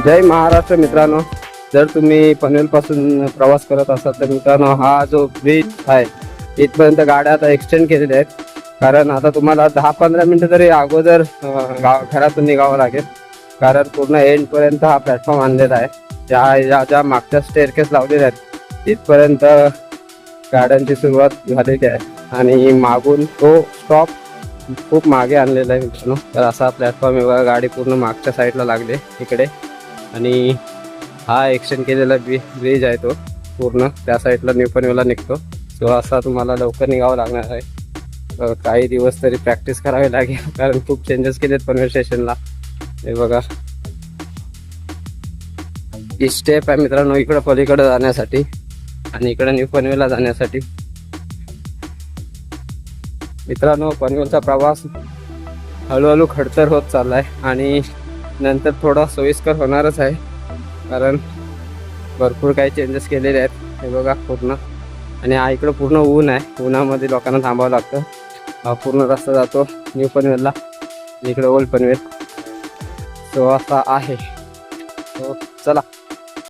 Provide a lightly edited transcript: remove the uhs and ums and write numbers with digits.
जय महाराष्ट्र मित्रांनो, जर तुम्ही पनवेलपासून प्रवास करत असाल तर मित्रांनो हा जो ब्रिज आहे इथपर्यंत गाड्या आता एक्सटेंड केलेल्या आहेत. कारण आता तुम्हाला 10-15 मिनिटं तरी अगोदर घरातून निघावं लागेल. कारण पूर्ण एंडपर्यंत हा प्लॅटफॉर्म आणलेला आहे. ज्या मागच्या स्टेअरकेस लावलेल्या आहेत तिथपर्यंत गाड्यांची सुरुवात झालेली आहे आणि मागून तो स्टॉप खूप मागे आणलेला आहे मित्रांनो. तर असा प्लॅटफॉर्म आहे बघा, गाडी पूर्ण मागच्या साईडला लागले इकडे आणि हा एक्सटेंड केलेला ब्रिज आहे तो पूर्ण त्या साईडला न्यू पनवेलला निघतो. सो असा तुम्हाला लवकर निघावं लागणार आहे. काही दिवस तरी प्रॅक्टिस करावी लागेल कारण खूप चेंजेस केलेत पनवेल स्टेशनला. हे बघा ही स्टेप आहे मित्रांनो इकडं पलीकडे जाण्यासाठी आणि इकडं न्यू पनवेलला जाण्यासाठी. मित्रांनो पनवेलचा प्रवास हळूहळू खडतर होत चालला आहे आणि नंतर थोडा सोयीस्कर होणारच आहे कारण भरपूर काही चेंजेस केलेले आहेत. हे बघा पूर्ण आणि हा इकडं पूर्ण ऊन आहे, उन्हामध्ये लोकांना थांबावं लागतं. हा पूर्ण रस्ता जातो न्यू पनवेलला, इकडं ओल्ड पनवेल. सो असा आहे. सो चला.